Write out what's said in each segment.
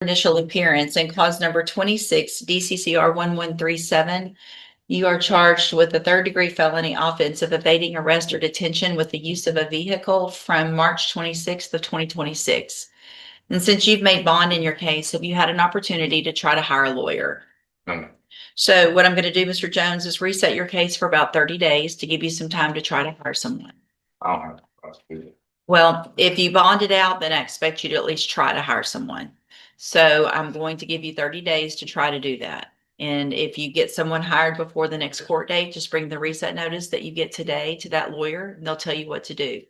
initial appearance in clause number 26 DCCR 1137. You are charged with a third-degree felony offense of evading arrest or detention with the use of a vehicle from March 26th of 2026. And since you've made bond in your case, have you had an opportunity to try to hire a lawyer? No. So what I'm going to do, Mr. Jones, is reset your case for about 30 days to give you some time to try to hire someone. I don't have to prosecute. Well, if you bond it out, then I expect you to at least try to hire someone. So I'm going to give you 30 days to try to do that. And if you get someone hired before the next court date, just bring the reset notice that you get today to that lawyer, and they'll tell you what to do.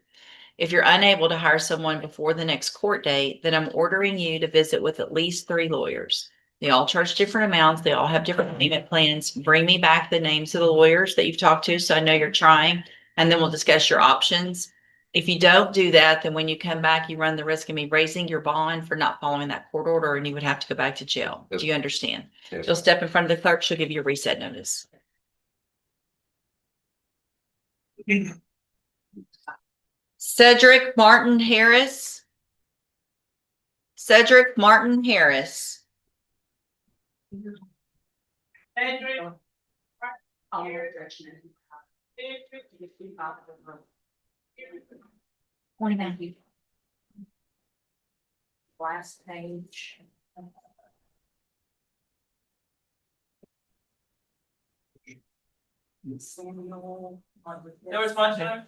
If you're unable to hire someone before the next court date, then I'm ordering you to visit with at least 3 lawyers. They all charge different amounts. They all have different payment plans. Bring me back the names of the lawyers that you've talked to, so I know you're trying, and then we'll discuss your options. If you don't do that, then when you come back, you run the risk of me raising your bond for not following that court order, and you would have to go back to jail. Yes. Do you understand? Yes. You'll step in front of the clerk. She'll give you a reset notice. Cedric Martin Harris. Cedric Martin Harris. Last page. There was one time.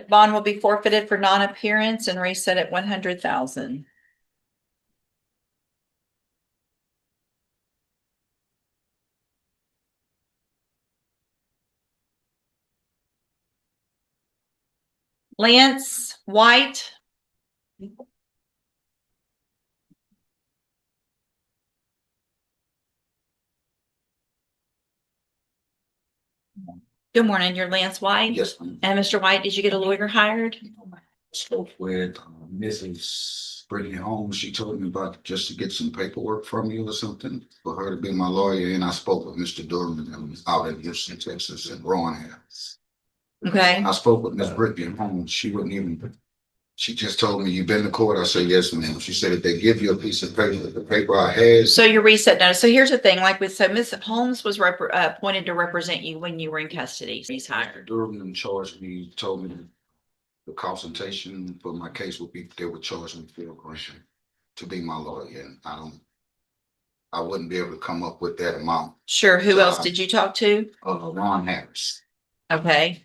Bond will be forfeited for non-appearance and reset at 100,000. Lance White. Good morning, you're Lance White? Yes, ma'am. And Mr. White, did you get a lawyer hired? Spoke with Mrs. Brittany Holmes. She told me about just to get some paperwork from you or something for her to be my lawyer. And I spoke with Mr. Durham out in Houston, Texas, and Rowan House. Okay. I spoke with Miss Brittany Holmes. She wouldn't even, she just told me, "You've been to court?" I said, "Yes, ma'am." She said, "If they give you a piece of paper, the paper I had." So your reset notice. So here's the thing, like we said, Ms. Holmes was appointed to represent you when you were in custody. He's hired. Durham charged me, told me the confrontation for my case would be, they would charge me for aggression to be my lawyer. And I wouldn't be able to come up with that amount. Sure. Who else did you talk to? Ron Harris. Okay.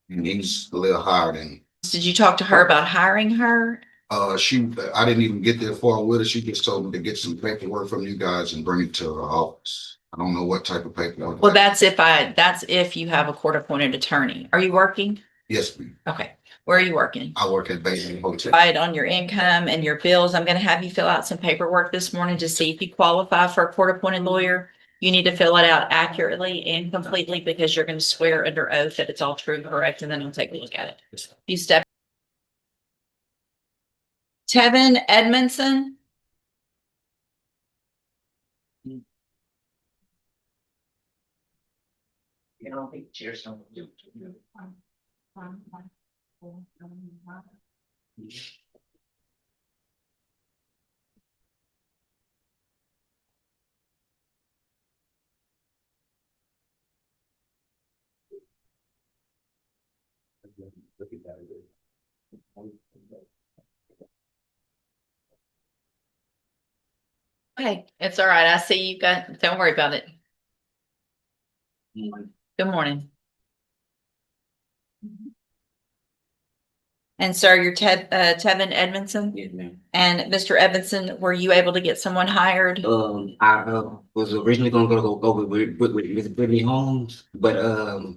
And he's a little higher than. Did you talk to her about hiring her? I didn't even get that far with her. She just told me to get some paperwork from you guys and bring it to her office. I don't know what type of paperwork. Well, that's if you have a court appointed attorney. Are you working? Yes, ma'am. Okay. Where are you working? I work at Basin Hotel. Right, on your income and your bills. I'm going to have you fill out some paperwork this morning to see if you qualify for a court appointed lawyer. You need to fill it out accurately and completely because you're going to swear under oath that it's all true and correct, and then I'll take a look at it. You step. Tevin Edmondson. You don't think cheers don't do. Okay, it's all right. I see you got, don't worry about it. Good morning. And sir, you're Tevin Edmondson? Yes, ma'am. And Mr. Edmondson, were you able to get someone hired? I was originally gonna go with Miss Brittany Holmes, but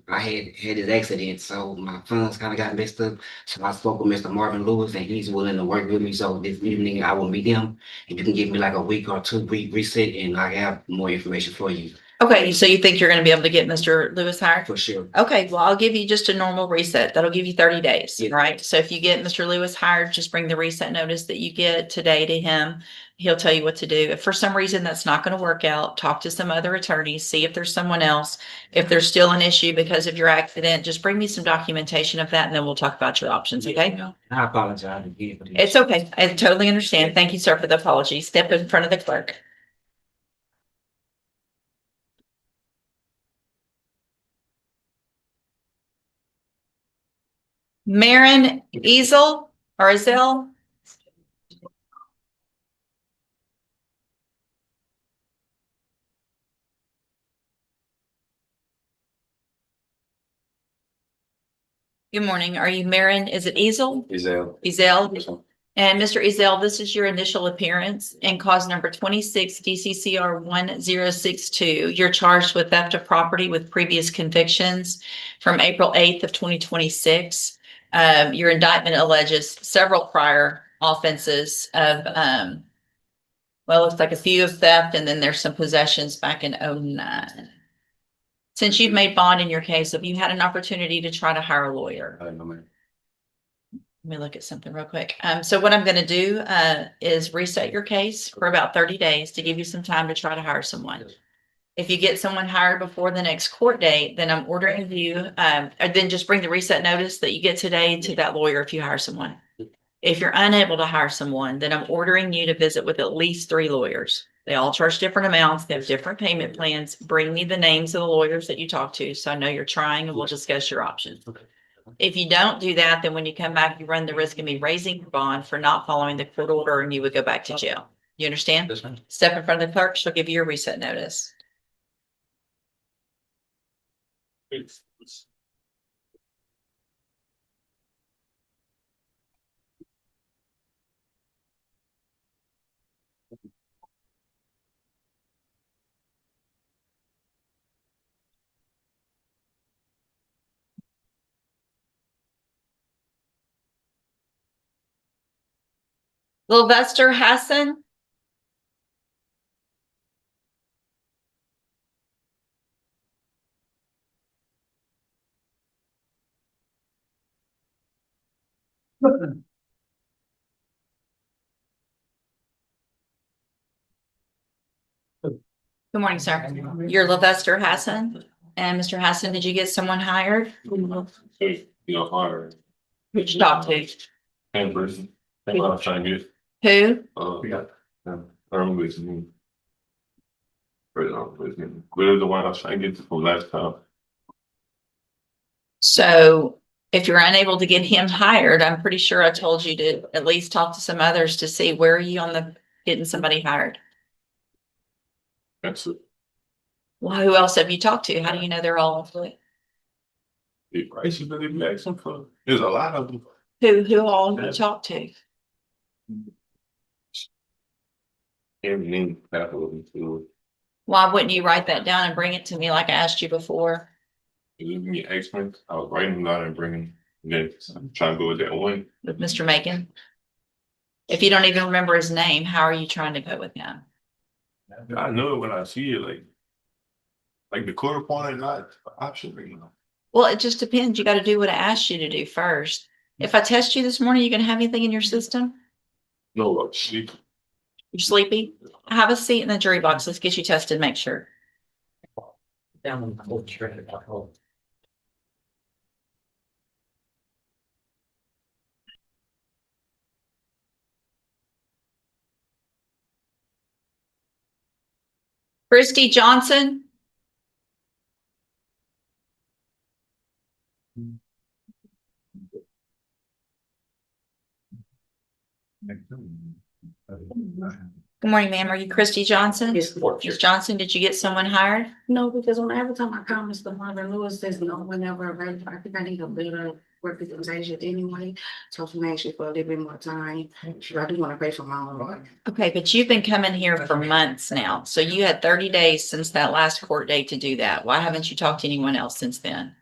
I had this accident, so my funds kind of got messed up. So I spoke with Mr. Marvin Lewis, and he's willing to work with me. So this evening I will meet him. If you can give me like a week or 2 week reset, and I have more information for you. Okay, so you think you're gonna be able to get Mr. Lewis hired? for sure. Okay, well, I'll give you just a normal reset. That'll give you 30 days, Yeah. right? So if you get Mr. Lewis hired, just bring the reset notice that you get today to him. He'll tell you what to do. If for some reason that's not gonna work out, talk to some other attorneys, see if there's someone else. If there's still an issue because of your accident, just bring me some documentation of that and then we'll talk about your options, okay? I apologize again for this. It's okay. I totally understand. Thank you, sir, for the apology. Step in front of the clerk. Maren Ezel or Ezel? Good morning. Are you Maren? Is it Ezel? Ezel? And Mr. Ezel, this is your initial appearance in cause number 26 DCCR 1062. You're charged with theft of property with previous convictions from April 8th of 2026. Your indictment alleges several prior offenses of, well, it looks like a few of theft and then there's some possessions back in 09. Since you've made bond in your case, have you had an opportunity to try to hire a lawyer? Let me look at something real quick. So what I'm gonna do, is reset your case for about 30 days to give you some time to try to hire someone. If you get someone hired before the next court date, then I'm ordering you, or then just bring the reset notice that you get today to that lawyer if you hire someone. If you're unable to hire someone, then I'm ordering you to visit with at least 3 lawyers. They all charge different amounts. They have different payment plans. Bring me the names of the lawyers that you talk to, so I know you're trying and we'll discuss your options. Okay. If you don't do that, then when you come back, you run the risk of me raising your bond for not following the court order and you would go back to jail. You understand? That's fine. Step in front of the clerk. She'll give you your reset notice. Sylvester Hassan. Good morning, sir. You're Sylvester Hassan. And Mr. Hassan, did you get someone hired? Hey, you know, hard. Who'd you talk to? And person. That's what I was trying to get. Who? I remember his name. But it was the one I was trying to get from last time. So if you're unable to get him hired, I'm pretty sure I told you to at least talk to some others to see where are you on the getting somebody hired. That's it. Well, who else have you talked to? How do you know they're all employed? The price you been asking for. There's a lot of them. Who all have you talked to? Everything capital to Why wouldn't you write that down and bring it to me like I asked you before? give me experts. I was writing them down and bringing. And then trying to go with that one. With Mr. Macon? If you don't even remember his name, how are you trying to go with him? I know it when I see it, like the court appointed, not option, you know. Well, it just depends. You got to do what I asked you to do first. If I test you this morning, you gonna have anything in your system? No, like sleep. You're sleepy? Have a seat in the jury box. Let's get you tested, make sure. Down on the whole shred of whole. Christy Johnson? Good morning, ma'am. Are you Christy Johnson? Yes, Ms. Johnson, did you get someone hired? No, because every time I call Mr. Marvin Lewis, there's no one ever available. I think I need a better representation anyway. So if I'm actually for a little bit more time, I do want to pay for my own lawyer. Okay, but you've been coming here for months now. So you had 30 days since that last court date to do that. Why haven't you talked to anyone else since then?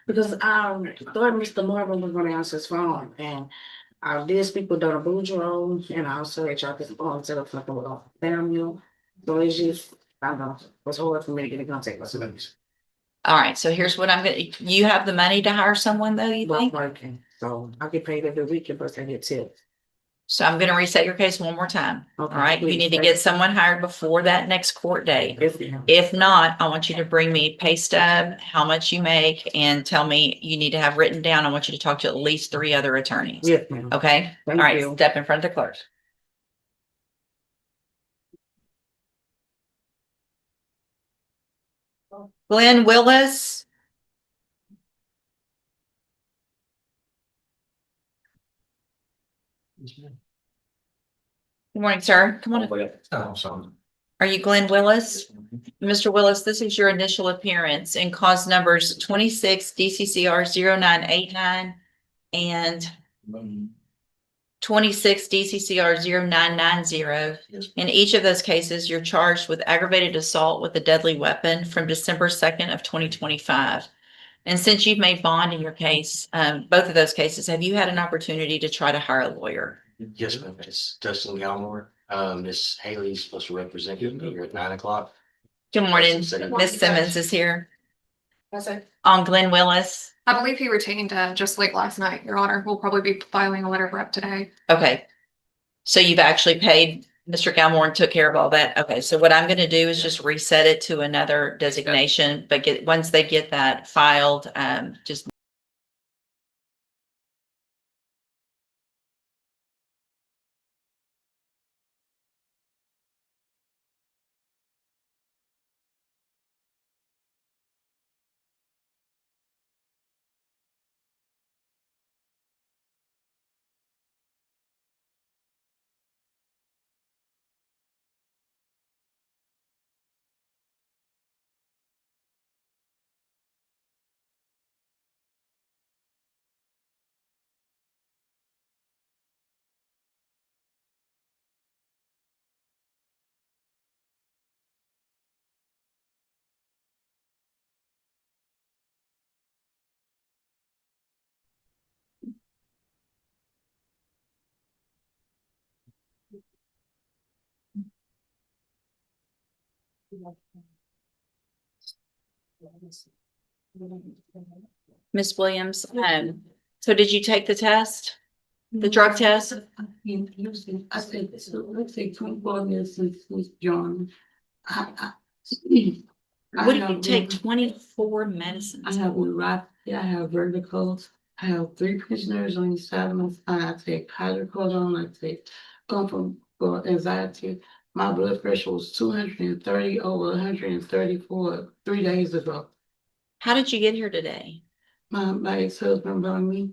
Because I thought Mr. Marvin was gonna answer his phone and I did speak with Donna Boudreaux and I also had y'all this phone set up for Samuel. So it's just, I don't know, it's hard for me to get in contact with somebody. All right, so here's what I'm gonna, you have the money to hire someone though, you I'm think? working, so I get paid every week, but I get tips. So I'm gonna reset your case one more time. All Okay, right, you please. need to get someone hired before that next court date. Yes, ma'am. If not, I want you to bring me pay stub, how much you make, and tell me you need to have written down. I want you to talk to at least 3 other attorneys. Yes, ma'am. Okay, all Thank right, you. step in front of the clerk. Glenn Willis. Good morning, sir. Come on. Oh, sorry. Are you Glenn Willis? Mr. Willis, this is your initial appearance in cause numbers 26 DCCR 0989 and 26 DCCR 0990. In each of those cases, you're charged with aggravated assault with a deadly weapon from December 2nd of 2025. And since you've made bond in your case, both of those cases, have you had an opportunity to try to hire a lawyer? Yes, ma'am. It's Dustin Galmore. Miss Haley's supposed to represent you here at 9 o'clock. Good morning. Miss Simmons is here. That's it. On Glenn Willis. I believe he retained just late last night, Your Honor. We'll probably be filing a letter of rep today. Okay. So you've actually paid Mr. Galmore and took care of all that. Okay, so what I'm gonna do is just reset it to another designation, but once they get that filed, just. Miss Williams, so did you take the test? The drug test? I said, so let's say 24 years since John. What do you take 24 I medicines? have neuropathy, I have vertigo, I have 3 prisoners on each side of my spine, I take hydrocodone, I take for anxiety. My blood pressure was 230 over 134 3 days ago. How did you get here today? My ex-husband brought me,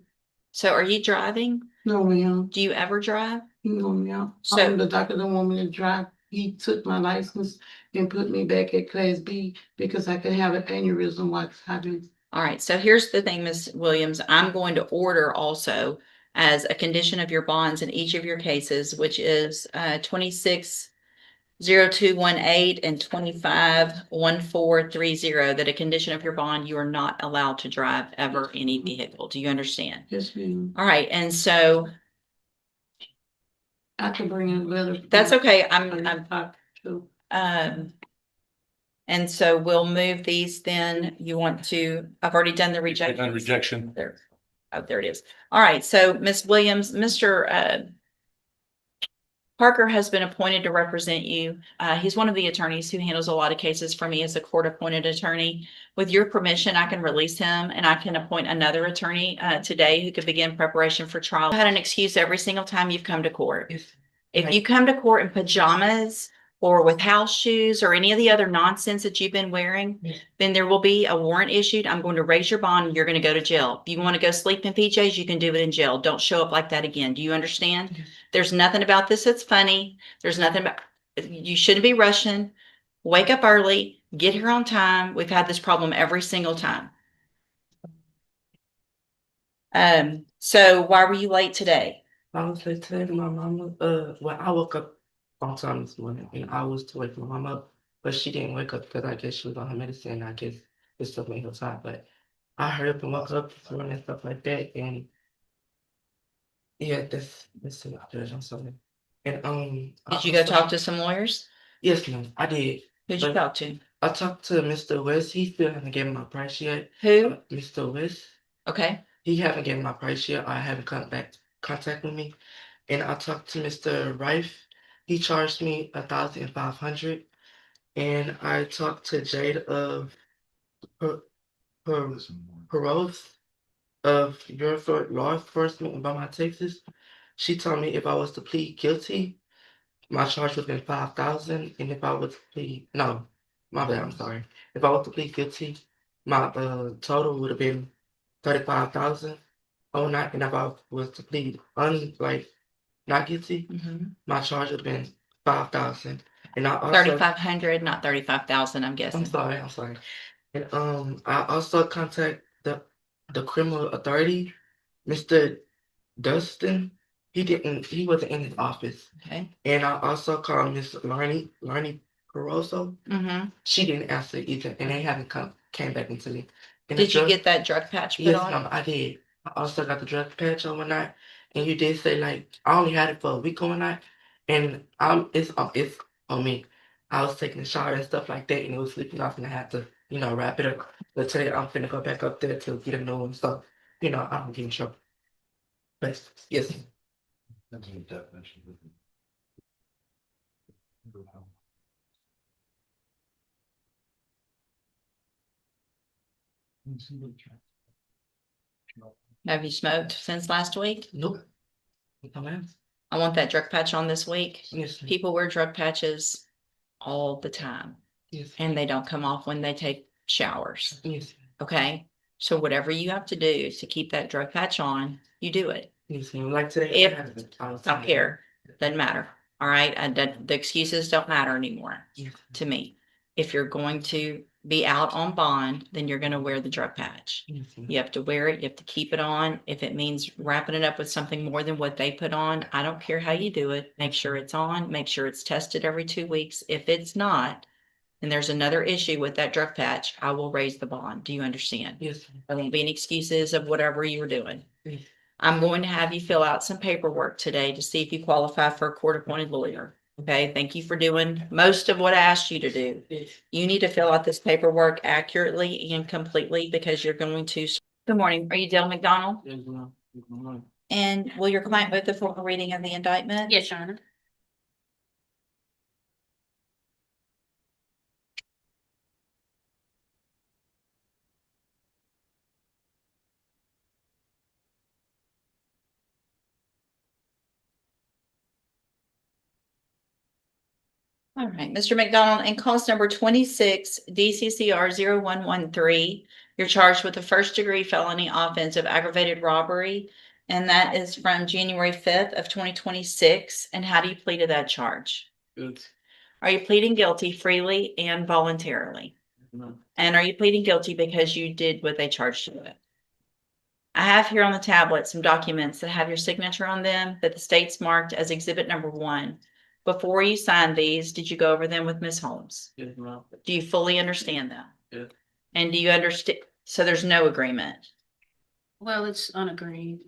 So are you driving? no ma'am, Do you ever drive? no ma'am. So- The doctor don't want me to drive. He took my license and put me back at class B because I could have an aneurysm while driving. All right, so here's the thing, Miss Williams, I'm going to order also as a condition of your bonds in each of your cases, which is 260218 and 251430, that a condition of your bond, you are not allowed to drive ever any vehicle. Do you understand? Yes, ma'am. All right, and so I can bring in a letter. that's okay. I'm talking to. And so we'll move these then. You want to, I've already done the rejection. Done rejection. There. Oh, there it is. All right, so Miss Williams, Mr. Parker has been appointed to represent you. He's one of the attorneys who handles a lot of cases for me as a court-appointed attorney. With your permission, I can release him and I can appoint another attorney today who could begin preparation for trial. I had an excuse every single time you've come to court. If you come to court in pajamas or with house shoes or any of the other nonsense that you've been wearing, then there will be a warrant issued. I'm going to raise your bond and you're going to go to jail. If you want to go sleep in PJs, you can do it in jail. Don't show up like that again. Do you understand? There's nothing about this that's funny. There's nothing about, you shouldn't be rushing. Wake up early, get here on time. We've had this problem every single time. So why were you late today? I was like today, my mama, well, I woke up on time this morning and I was to wake my mom up, but she didn't wake up because I guess she was on her medicine. I guess it still made her tired, but I hurried up and woke up this morning and stuff like that. And yeah, this Judge, I'm sorry. And Did you go talk to some lawyers? Yes, ma'am, I did. Who'd you But- talk to? I talked to Mr. West. He still hasn't given my price yet. Who? Mr. West. Okay, He haven't given my price yet. I haven't contact with me. And I talked to Mr. Rife. He charged me 1,500. And I talked to Jade of Peros of your law enforcement in Beaumont, Texas. She told me if I was to plead guilty, my charge would have been 5,000. And if I was to plead, no, my bad, I'm sorry. If I was to plead guilty, my total would have been 35,000. Oh, not, and if I was to plead not guilty, my charge would have been 5,000. And I also 3,500, not 35,000, I'm I'm guessing. sorry. And I also contact the criminal authority, Mr. Dustin. He wasn't in his office. Okay. And I also called Miss Larnie Caroso. Mm-hmm. She didn't answer either, and they haven't came back into me. And Did the you drug- get that drug patch put Yes, on? ma'am, I did. I also got the drug patch overnight, and you did say like I only had it for a week overnight, and it's on me. I was taking a shower and stuff like that, and it was sleeping off, and I had to wrap it up. But today I'm finna go back up there to get a new one, so I don't get in trouble. But yes, Have you smoked since last week? nope. No, ma'am. I want that drug patch on this week. Yes, ma'am. People wear drug patches all the time Yes, and they don't come off when they take showers. yes, Okay? So whatever you have to do to keep that drug patch on, you do it. yes, ma'am. Like today, If- I had it. I was Don't care. Doesn't matter. All right? The excuses don't matter anymore Yes, to me. If you're going to be out on bond, then you're going to wear the drug patch. yes, ma'am. You have to wear it. You have to keep it on. If it means wrapping it up with something more than what they put on, I don't care how you do it. Make sure it's on. Make sure it's tested every 2 weeks. If it's not, and there's another issue with that drug patch, I will raise the bond. Do you understand? Yes, ma'am. There won't be any excuses of whatever you were doing. Yes. I'm going to have you fill out some paperwork today to see if you qualify for a court-appointed lawyer. Okay, thank you for doing most of what I asked you to do. Yes. You need to fill out this paperwork accurately and completely because you're going to. Good morning. Are you Dale McDonald? Yes, ma'am. Yes, ma'am. And will your client vote the formal reading of the indictment? Yes, Your Honor. All right, Mr. McDonald, in cause number 26 DCCR 0113, you're charged with a first-degree felony offense of aggravated robbery, and that is from January 5th of 2026. And how do you plead to that charge? Good. Are you pleading guilty freely and voluntarily? No. And are you pleading guilty because you did what they charged you with? I have here on the tablet some documents that have your signature on them that the state's marked as exhibit number 1. Before you signed these, did you go over them with Ms. Holmes? Yes, ma'am. Do you fully understand them? Yeah. And do you understand? So there's no agreement. Well, it's unagreed.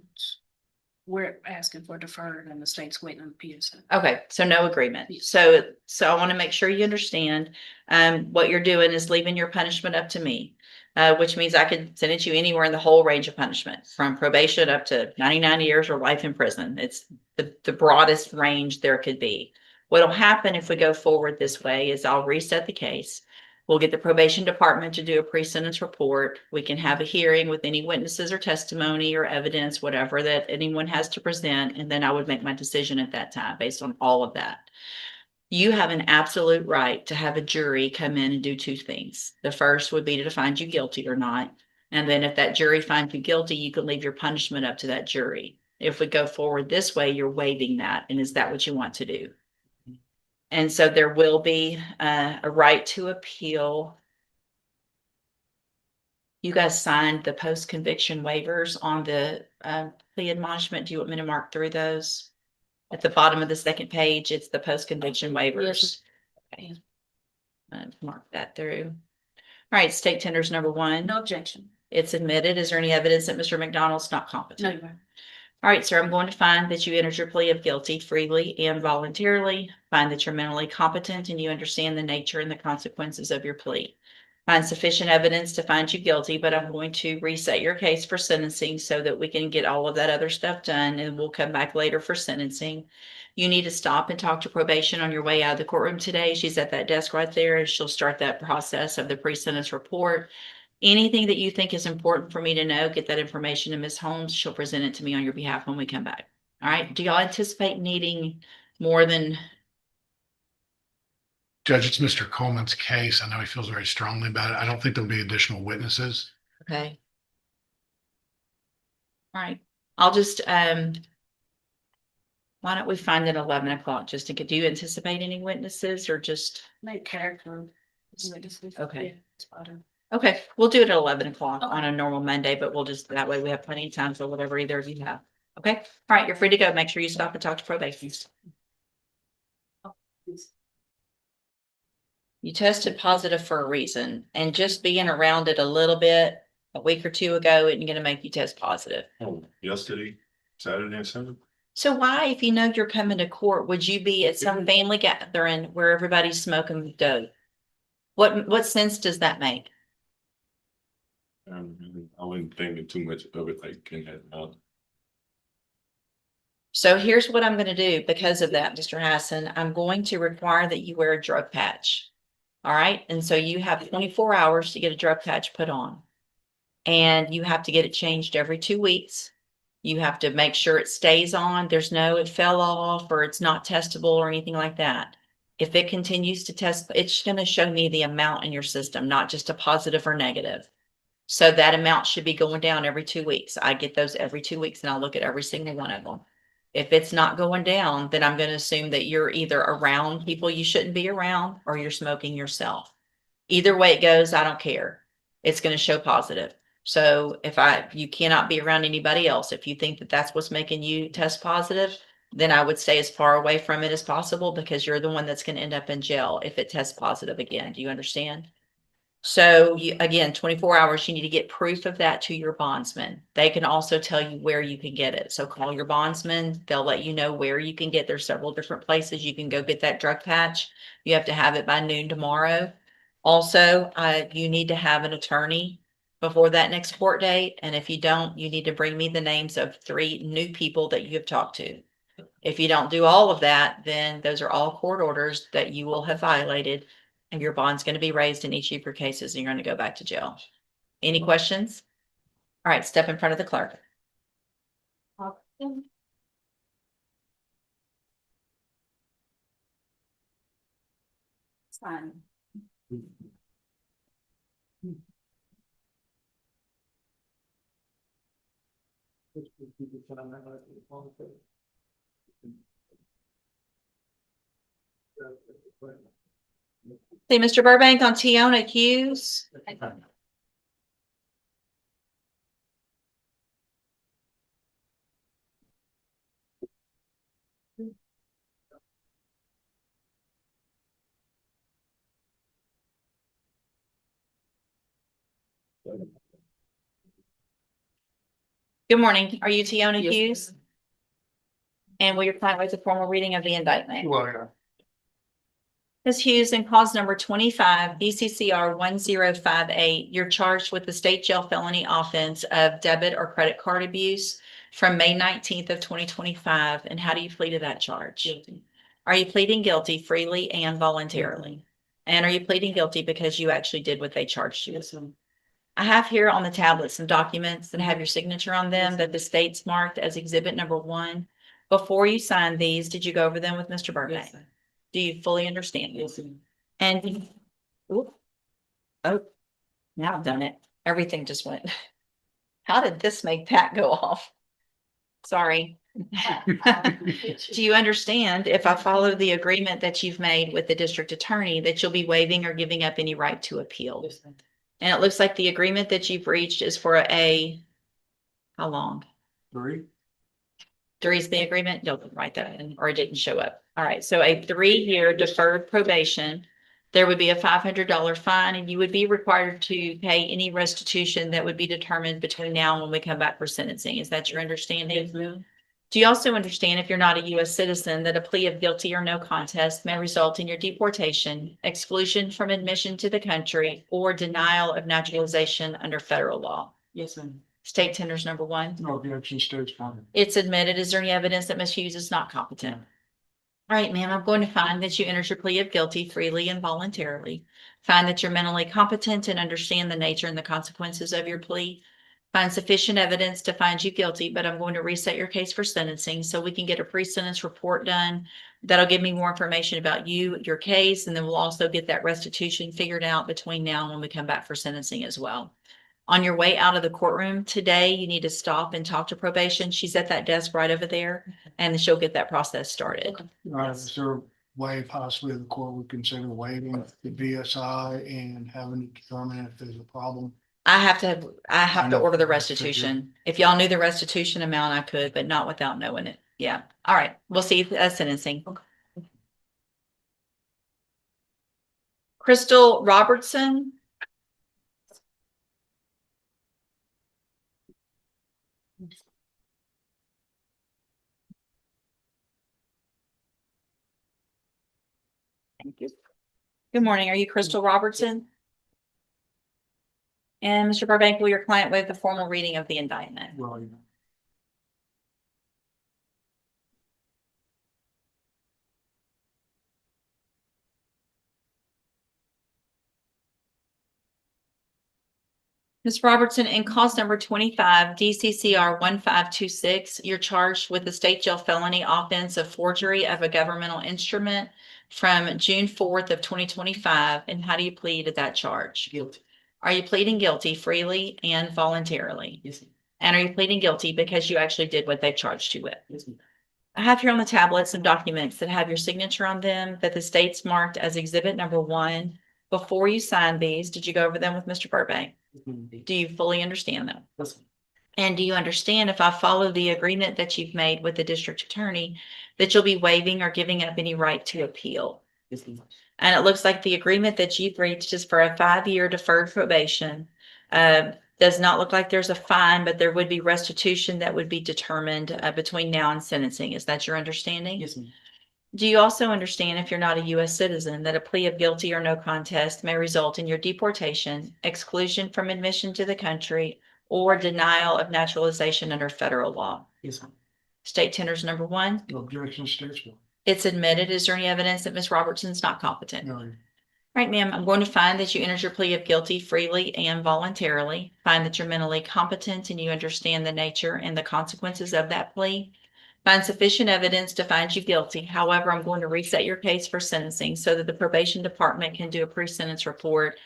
We're asking for deferred and the state's waiting on the PSA. Okay, so no agreement. Yes. So I want to make sure you understand, what you're doing is leaving your punishment up to me. Which means I could sentence you anywhere in the whole range of punishment, from probation up to 99 years or life in prison. It's the broadest range there could be. What'll happen if we go forward this way is I'll reset the case. We'll get the probation department to do a pre-sentence report. We can have a hearing with any witnesses or testimony or evidence, whatever that anyone has to present, and then I would make my decision at that time based on all of that. You have an absolute right to have a jury come in and do 2 things. The first would be to find you guilty or not. And then if that jury finds you guilty, you can leave your punishment up to that jury. If we go forward this way, you're waiving that. And is that what you want to do? And so there will be a right to appeal. You guys signed the post-conviction waivers on the plea admonishment. Do you want me to mark through those? At the bottom of the second page, it's the post-conviction waivers. Okay. Mark that through. All right, state tenders number 1. No objection. It's admitted. Is there any evidence that Mr. McDonald's not competent? No, Your Honor. All right, sir, I'm going to find that you entered your plea of guilty freely and voluntarily. Find that you're mentally competent and you understand the nature and the consequences of your plea. Find sufficient evidence to find you guilty, but I'm going to reset your case for sentencing so that we can get all of that other stuff done and we'll come back later for sentencing. You need to stop and talk to probation on your way out of the courtroom today. She's at that desk right there and she'll start that process of the pre-sentence report. Anything that you think is important for me to know, get that information to Ms. Holmes. She'll present it to me on your behalf when we come back. All right. Do y'all anticipate needing more than, Judge, it's Mr. Coleman's case. I know he feels very strongly about it. I don't think there'll be additional witnesses. okay. All right. I'll just, why don't we find it 11 o'clock just to get, do you anticipate any witnesses or just, Make character. Okay. It's better. okay, we'll do it at 11 o'clock on a normal Monday, but we'll just, that way we have plenty of time for whatever either of you have. Okay. All right. You're free to go. Make sure you stop and talk to probation. You tested positive for a reason and just being around it a little bit a week or two ago isn't going to make you test positive. Oh, yesterday, Saturday and Sunday. So why, if you know you're coming to court, would you be at some family gathering where everybody's smoking dope? What sense does that make? I wasn't thinking too much of it like in that. So here's what I'm going to do because of that, Mr. Hassan. I'm going to require that you wear a drug patch. All right. And so you have 24 hours to get a drug patch put on. And you have to get it changed every 2 weeks. You have to make sure it stays on. There's no, it fell off or it's not testable or anything like that. If it continues to test, it's going to show me the amount in your system, not just a positive or negative. So that amount should be going down every 2 weeks. I get those every 2 weeks and I'll look at every single one of them. If it's not going down, then I'm going to assume that you're either around people you shouldn't be around or you're smoking yourself. Either way it goes, I don't care. It's going to show positive. So if you cannot be around anybody else, if you think that that's what's making you test positive, then I would stay as far away from it as possible because you're the one that's going to end up in jail if it tests positive again. Do you understand? So you, again, 24 hours, you need to get proof of that to your bondsman. They can also tell you where you can get it. So call your bondsman. They'll let you know where you can get. There's several different places you can go get that drug patch. You have to have it by noon tomorrow. Also, you need to have an attorney before that next court date. And if you don't, you need to bring me the names of 3 new people that you have talked to. If you don't do all of that, then those are all court orders that you will have violated. And your bond's going to be raised in each of your cases and you're going to go back to jail. Any questions? All right, step in front of the clerk. It's fine. See Mr. Burbank on Tiona Hughes. Good morning. Are you Tiona Hughes? And will your client waive the formal reading of the indictment? Ms. Hughes, in cause number 25, BCCR 1058, you're charged with the state jail felony offense of debit or credit card abuse from May 19th of 2025. And how do you plead to that charge? Guilty. Are you pleading guilty freely and voluntarily? And are you pleading guilty because you actually did what they charged you? Yes, ma'am. I have here on the tablet some documents that have your signature on them that the state's marked as exhibit number 1. Before you sign these, did you go over them with Mr. Burbank? Yes, do you fully understand? Yes, ma'am. And, oh, now I've done it. Everything just went. How did this make that go off? Sorry. Do you understand if I follow the agreement that you've made with the district attorney that you'll be waiving or giving up any right to appeal? Yes, ma'am. And it looks like the agreement that you've reached is for how long? 3. 3 is the agreement. Don't write that in, or it didn't show up. All right. So a 3-year deferred probation There would be a $500 fine and you would be required to pay any restitution that would be determined between now and when we come back for sentencing. Is that your understanding? Do you also understand, if you're not a U.S. citizen, that a plea of guilty or no contest may result in your deportation, exclusion from admission to the country, or denial of naturalization under federal law? Yes, ma'am. State tenders number one. No objection, state's fine. It's admitted. Is there any evidence that Ms. Hughes is not competent? All right, ma'am, I'm going to find that you entered your plea of guilty freely and voluntarily. Find that you're mentally competent and understand the nature and the consequences of your plea. Find sufficient evidence to find you guilty, but I'm going to reset your case for sentencing so we can get a pre-sentence report done. That'll give me more information about you, your case, and then we'll also get that restitution figured out between now and when we come back for sentencing as well. On your way out of the courtroom today, you need to stop and talk to probation. She's at that desk right over there, and she'll get that process started. Is there a way possibly the court would consider waiving the BSI and having to determine if there's a problem? I have to order the restitution. If y'all knew the restitution amount, I could, but not without knowing it. Yeah. All right. We'll see you at sentencing. Crystal Robertson. Thank you. Good morning. Are you Crystal Robertson? And Mr. Burbank, will your client waive the formal reading of the indictment? Well, Ms. Robertson, in cause number 25, DCCR 1526, you're charged with the state jail felony offense of forgery of a governmental instrument from June 4th of 2025. And how do you plead to that charge? Guilty. Are you pleading guilty freely and voluntarily? Yes, ma'am. And are you pleading guilty because you actually did what they charged you with? Yes, ma'am. I have here on the tablet some documents that have your signature on them that the state's marked as exhibit number 1. Before you signed these, did you go over them with Mr. Burbank? Yes, ma'am. Do you fully understand them? Yes, ma'am. And do you understand, if I follow the agreement that you've made with the district attorney, that you'll be waiving or giving up any right to appeal? Yes, ma'am. And it looks like the agreement that you've reached is for a 5-year deferred probation. Does not look like there's a fine, but there would be restitution that would be determined between now and sentencing. Is that your understanding? Yes, ma'am. Do you also understand, if you're not a U.S. citizen, that a plea of guilty or no contest may result in your deportation, exclusion from admission to the country, or denial of naturalization under federal law? Yes, ma'am. State tenders number 1. no objection, state's fine. It's admitted. Is there any evidence that Ms. Robertson's not competent? No. Right, ma'am, I'm going to find that you entered your plea of guilty freely and voluntarily. Find that you're mentally competent and you understand the nature and the consequences of that plea. Find sufficient evidence to find you guilty. However, I'm going to reset your case for sentencing so that the probation department can do a pre-sentence report.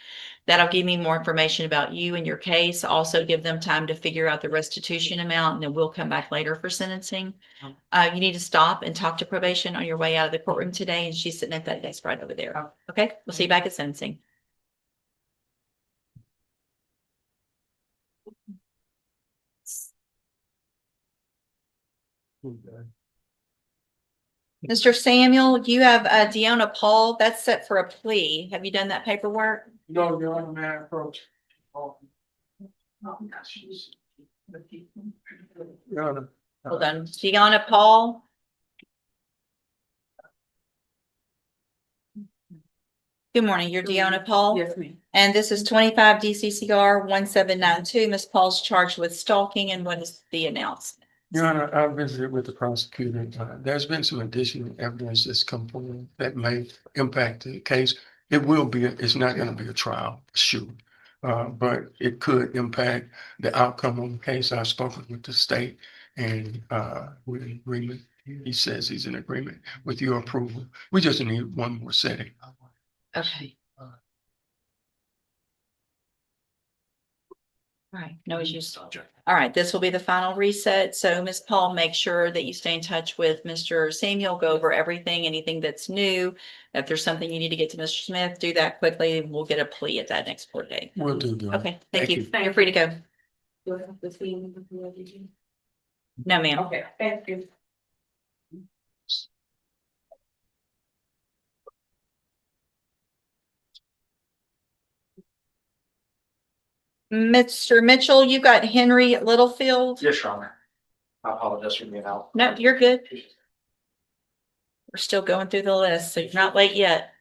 That'll give me more information about you and your case. Also give them time to figure out the restitution amount, and then we'll come back later for sentencing. You need to stop and talk to probation on your way out of the courtroom today, and she's sitting at that desk right over there. Okay, we'll see you back at sentencing. Mr. Samuel, you have Deanna Paul. That's set for a plea. Have you done that paperwork? No, you're on that approach. Hold on. Deanna Paul. Good morning. You're Deanna Paul? Yes, ma'am. And this is 25 DCCR 1792. Ms. Paul's charged with stalking, and what is the announcement? Your Honor, I visited with the prosecutor. There's been some additional evidence that's come forward that may impact the case. It will be, it's not going to be a trial, sure. But it could impact the outcome of the case. I've spoken with the state and we're in agreement. He says he's in agreement with your approval. We just need one more setting. Okay. All right, no issues. All right, this will be the final reset. So Ms. Paul, make sure that you stay in touch with Mr. Samuel, go over everything, anything that's new. If there's something you need to get to Mr. Smith, do that quickly, and we'll get a plea at that next court date. We'll do. Your Honor. Okay, thank you. you. You're free to go. No, ma'am. Okay, thank you. Mr. Mitchell, you got Henry Littlefield? Yes, Your Honor. I apologize for being out. No, you're good. We're still going through the list, so you're not late yet.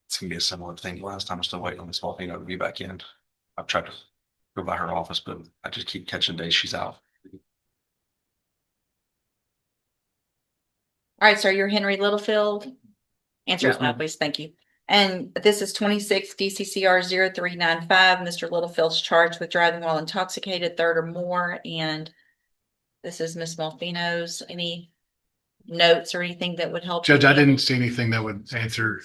It's gonna be a similar thing. Last time I'm still waiting on this whole thing to be back in. I've tried to go by her office, but I just keep catching days she's out. All right, sir, you're Henry Littlefield. Answer Yes, out loud, ma'am. please. Thank you. And this is 26 DCCR 0395. Mr. Littlefield's charged with driving while intoxicated, third or more, and this is Miss Malfino's. Any notes or anything that would help? Judge, you? I didn't see anything that would answer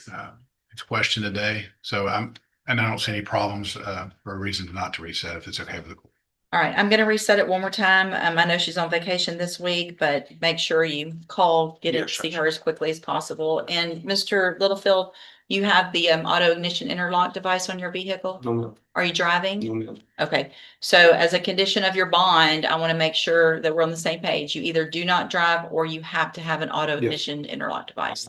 its question today, so I don't see any problems for a reason not to reset if it's okay with the court. All right, I'm gonna reset it one more time. I know she's on vacation this week, but make sure you call, get Yeah, it, sure, see her as quickly as possible. And Mr. Littlefield, you have the auto ignition interlock device on your vehicle? No, ma'am. Are you driving? No, ma'am. Okay, so as a condition of your bond, I want to make sure that we're on the same page. You either do not drive or you have to have an auto Yes. ignition interlock device.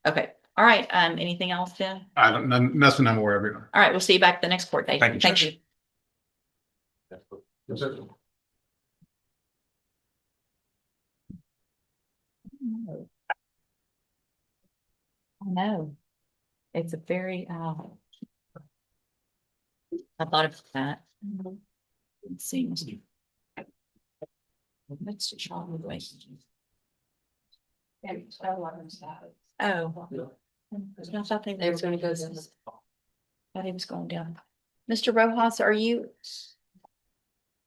Okay, all right, anything else then? Nothing I'm aware of. All right, we'll see you back the next court date. Thank you, Thank Judge. you. Yes, sir. I know. It's a very, I thought of that. It seems. Let's try the way. Oh. I thought they were gonna go. Thought he was going down. Mr. Rojas, are you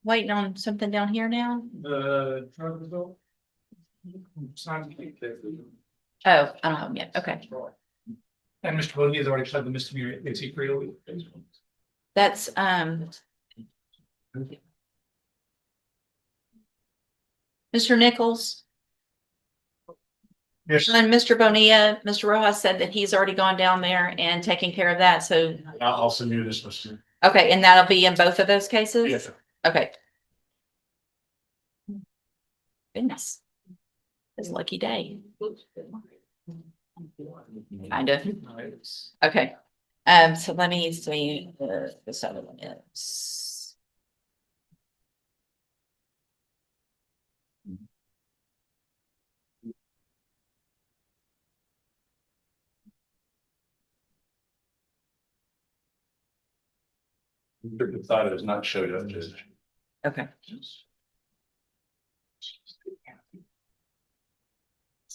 waiting on something down here now? Oh, I don't have them yet. Okay. And Mr. Boney has already pled the misdemeanor. Is he free to leave? That's, Mr. Nichols. Yes. And Mr. Bonilla, Mr. Rojas said that he's already gone down there and taken care of that, so, I'll send you this list. okay, and that'll be in both of those cases? Yes, sir. Okay. Goodness. It's a lucky day. Kind of. Okay. So let me see, this other one is. Decided it's not showed up, Judge. Okay.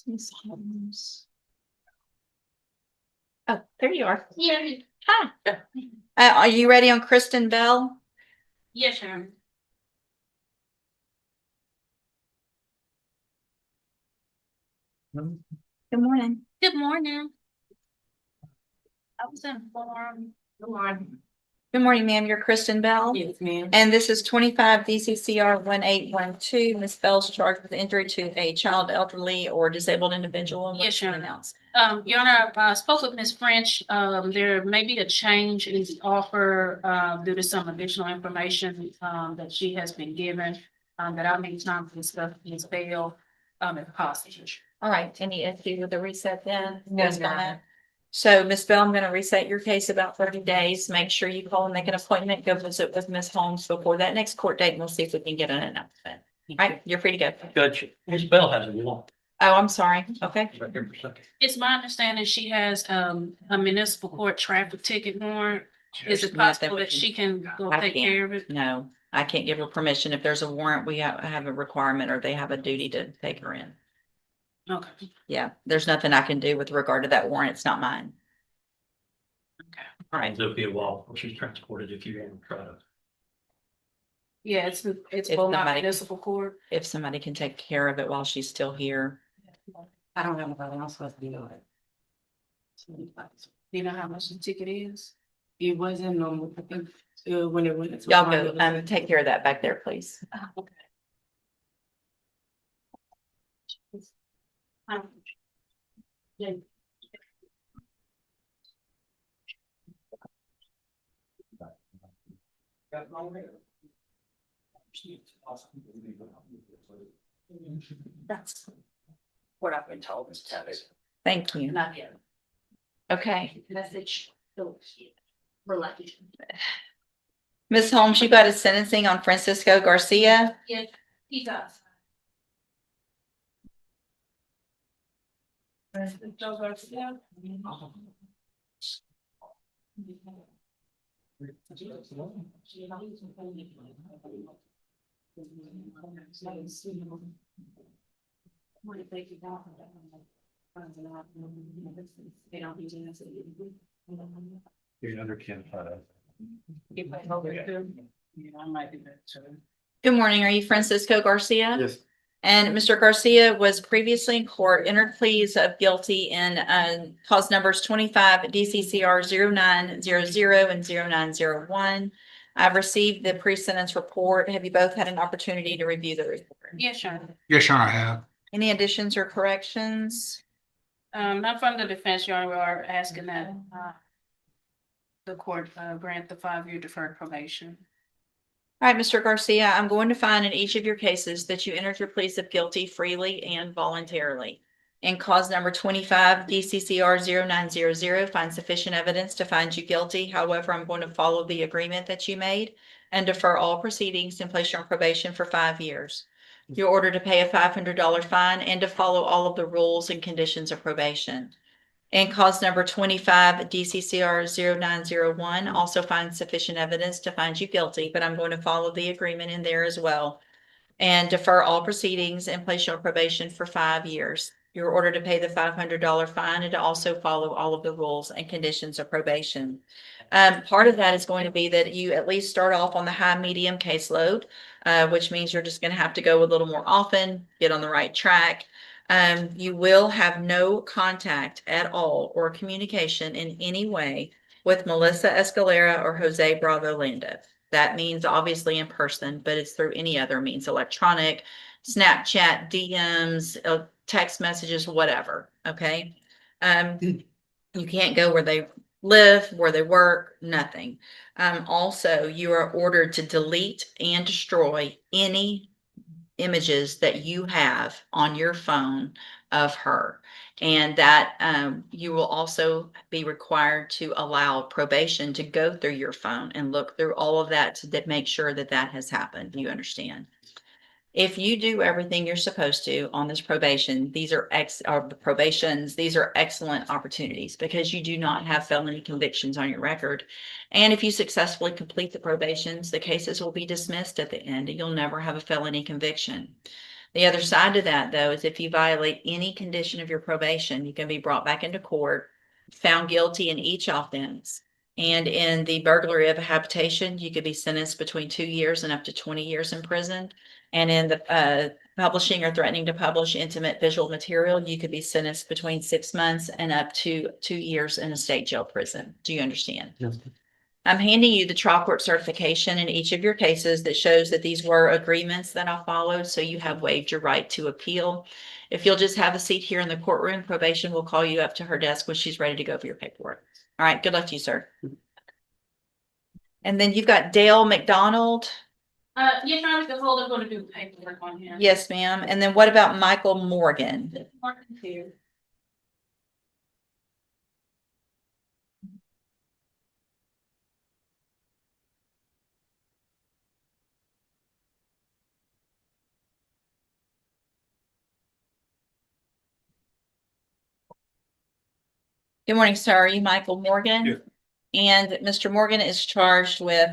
Miss Holmes. Oh, there you are. Yeah. Hi. Are you ready on Kristen Bell? Yes, sir. Good morning. Good morning. I was informed. Good morning. Good morning, ma'am. You're Kristen Bell? Yes, ma'am. And this is 25 DCCR 1812. Ms. Bell's charged with injury to a child, elderly, or disabled individual. Yes, What's Your your Honor. announce? Your Honor, I spoke with Ms. French. There may be a change in the offer, due to some additional information, that she has been given, that I'll need time to discuss with Ms. Bell, if possible. All right. Any issue with the reset then? No, Based on Your that? Honor. So Ms. Bell, I'm going to reset your case about 30 days. Make sure you call and make an appointment. Go visit with Ms. Holmes before that next court date, and we'll see if we can get an announcement. All right, you're free to go. Judge, Ms. Bell has a warrant. Oh, I'm sorry. Okay. Right here for a second. It's my understanding she has, a municipal court traffic ticket warrant. Is it Nothing possible we that she can go I take can't. care of it? No, I can't give her permission. If there's a warrant, we have a requirement or they have a duty to take her in. Okay. Yeah, there's nothing I can do with regard to that warrant. It's not mine. Okay. All right. It'll be a while before she's transported if you want to try to. Yeah, it's If Beaumont somebody- Municipal Court. If somebody can take care of it while she's still here. I don't have nobody else supposed to be on it. Do you know how much the ticket is? It wasn't no, I think, when it went. to Y'all go, take care of that back there, please. Okay. That's what I've been told. Thank you. Not yet. Okay. Message. Related. Ms. Holmes, you got a sentencing on Francisco Garcia. Yes, he does. You're under Ken. Good morning. Are you Francisco Garcia? Yes. And Mr. Garcia was previously in court, entered pleas of guilty in cause numbers 25 DCCR 0900 and 0901. I've received the pre-sentence report. Have you both had an opportunity to review the report? Yes, sure. Yes, Your Honor, I have. Any additions or corrections? Not from the defense, Your Honor, we are asking that, the court, grant the 5-year deferred probation. All right, Mr. Garcia, I'm going to find in each of your cases that you entered your pleas of guilty freely and voluntarily. In cause number 25 DCCR 0900, find sufficient evidence to find you guilty. However, I'm going to follow the agreement that you made and defer all proceedings and place you on probation for 5 years. You're ordered to pay a $500 fine and to follow all of the rules and conditions of probation. And cause number 25 DCCR 0901 also finds sufficient evidence to find you guilty, but I'm going to follow the agreement in there as well and defer all proceedings and place you on probation for 5 years. You're ordered to pay the $500 fine and to also follow all of the rules and conditions of probation. Part of that is going to be that you at least start off on the high medium caseload, which means you're just going to have to go a little more often, get on the right track. You will have no contact at all or communication in any way with Melissa Escalera or Jose Bravo Landa. That means obviously in person, but it's through any other means, electronic, Snapchat, DMs, text messages, whatever. Okay. You can't go where they live, where they work, nothing. Also, you are ordered to delete and destroy any images that you have on your phone of her, and that you will also be required to allow probation to go through your phone and look through all of that to make sure that that has happened. You understand? If you do everything you're supposed to on this probation, these are probations. These are excellent opportunities because you do not have felony convictions on your record. And if you successfully complete the probations, the cases will be dismissed at the end and you'll never have a felony conviction. The other side to that, though, is if you violate any condition of your probation, you can be brought back into court, found guilty in each offense. And in the burglary of a habitation, you could be sentenced between 2 years and up to 20 years in prison. And in the publishing or threatening to publish intimate visual material, you could be sentenced between 6 months and up to 2 years in a state jail prison. Do you understand? Yes. I'm handing you the trial court certification in each of your cases that shows that these were agreements that I followed, so you have waived your right to appeal. If you'll just have a seat here in the courtroom, probation will call you up to her desk when she's ready to go for your paperwork. All right, good luck to you, sir. And then you've got Dale McDonald. Yes, Your Honor, the whole, I'm going to do paperwork on him. Yes, ma'am. And then what about Michael Morgan? Morgan's here. Good morning, sir. Are you Michael Morgan? Yeah. And Mr. Morgan is charged with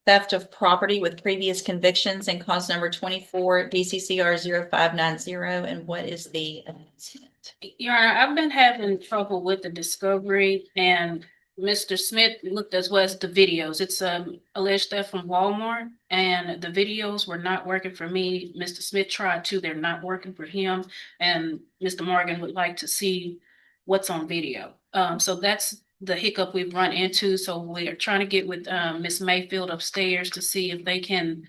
theft of property with previous convictions and cause number 24 DCCR 0590. And what is the intent? Your Honor, I've been having trouble with the discovery, and Mr. Smith looked as well as the videos. It's alleged theft from Walmart, and the videos were not working for me. Mr. Smith tried to, they're not working for him, and Mr. Morgan would like to see what's on video. So that's the hiccup we've run into. So we are trying to get with Miss Mayfield upstairs to see if they can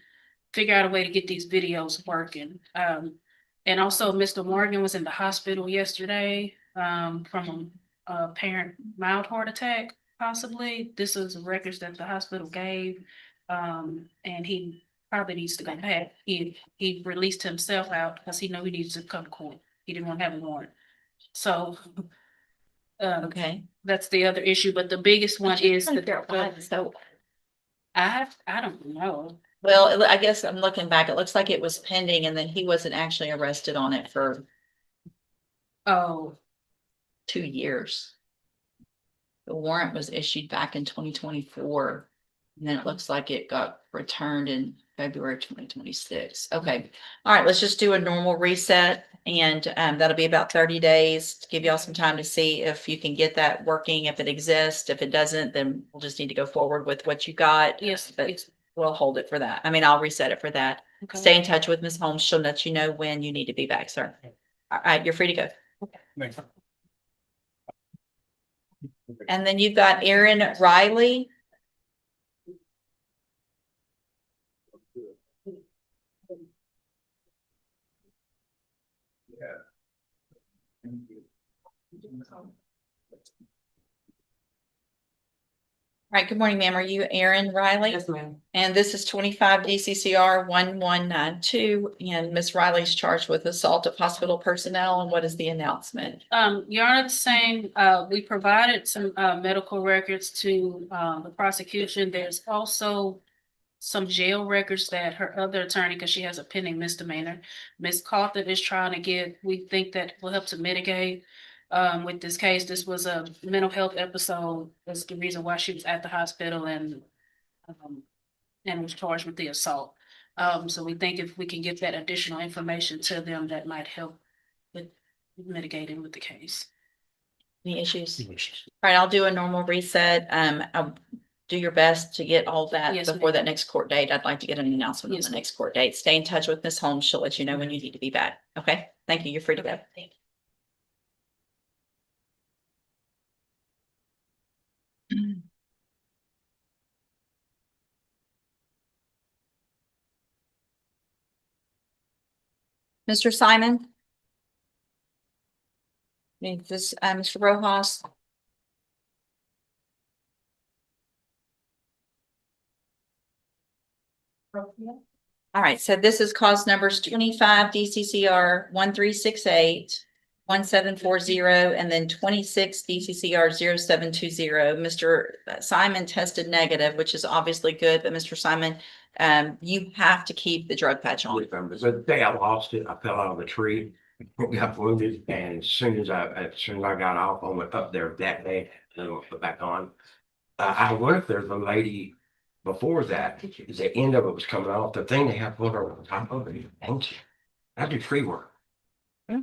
figure out a way to get these videos working. And also Mr. Morgan was in the hospital yesterday from a apparent mild heart attack, possibly. This is records that the hospital gave. And he probably needs to go back. He released himself out because he knew he needs to come to court. He didn't want to have a warrant. So Okay. That's the other issue, but the biggest one is So, I don't know. well, I guess I'm looking back. It looks like it was pending and then he wasn't actually arrested on it for Oh, 2 years. The warrant was issued back in 2024. And then it looks like it got returned in February 2026. Okay. All right, let's just do a normal reset and that'll be about 30 days to give y'all some time to see if you can get that working, if it exists. If it doesn't, then we'll just need to go forward with what you got. yes, But yes. we'll hold it for that. I mean, I'll reset it for that. Okay. Stay in touch with Ms. Holmes. She'll let you know when you need to be back, sir. All right, you're free to go. Thanks. And then you've got Aaron Riley. All right, good morning, ma'am. Are you Aaron Riley? Yes, ma'am. And this is 25 DCCR 1192, and Ms. Riley's charged with assault of hospital personnel. And what is the announcement? Your Honor, the same, we provided some, medical records to, the prosecution. There's also some jail records that her other attorney, because she has a pending misdemeanor, Ms. Cawthon is trying to get. We think that will help to mitigate. With this case, this was a mental health episode. That's the reason why she was at the hospital and was charged with the assault. So we think if we can get that additional information to them, that might help with mitigating with the case. Any issues? All right, I'll do a normal reset. I'll do your best to get all that Yes, before ma'am. that next court date. I'd like to get an announcement on Yes, the ma'am. next court date. Stay in touch with Ms. Holmes. She'll let you know when you need to be back. Okay, thank you. You're free to go. Thank Mr. Simon? Need this, Mr. Rojas? All right, so this is cause numbers 25 DCCR 1368, 1740, and then 26 DCCR 0720. Mr. Simon tested negative, which is obviously good, but Mr. Simon, you have to keep the drug patch on. The day I lost it, I fell out of a tree, got wounded, and as soon as I got off, I went up there that day, and then I put back on. I wonder if there's a lady before that, the end of it was coming off, the thing they have put over the top of it, ancient. I do tree work.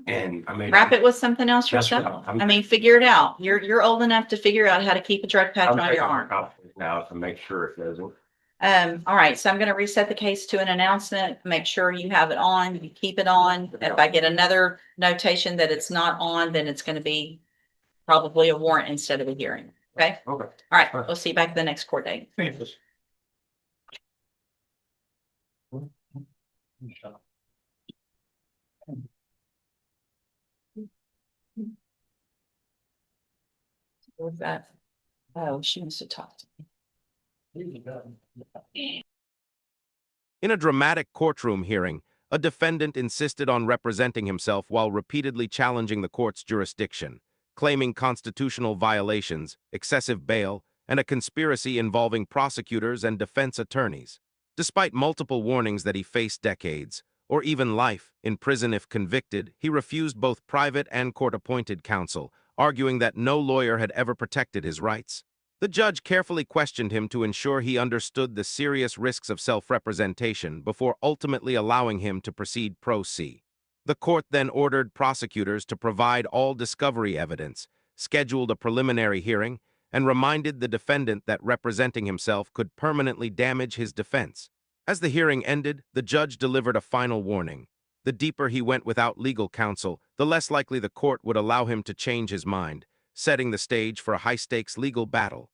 And I mean. Wrap it with something else That's what yourself. I'm- I mean, figure it out. You're old enough to figure out how to keep a drug patch I'm on your arm. now to make sure it doesn't. All right, so I'm gonna reset the case to an announcement, make sure you have it on, you keep it on. If I get another notation that it's not on, then it's gonna be probably a warrant instead of a hearing, okay? Okay. All right, we'll see you back at the next court date. Thanks. What's that? Oh, she wants to talk to me. In a dramatic courtroom hearing, a defendant insisted on representing himself while repeatedly challenging the court's jurisdiction, claiming constitutional violations, excessive bail, and a conspiracy involving prosecutors and defense attorneys. Despite multiple warnings that he faced decades, or even life, in prison if convicted, he refused both private and court-appointed counsel, arguing that no lawyer had ever protected his rights. The judge carefully questioned him to ensure he understood the serious risks of self-representation before ultimately allowing him to proceed pro se. The court then ordered prosecutors to provide all discovery evidence, scheduled a preliminary hearing, and reminded the defendant that representing himself could permanently damage his defense. As the hearing ended, the judge delivered a final warning. The deeper he went without legal counsel, the less likely the court would allow him to change his mind, setting the stage for a high-stakes legal battle.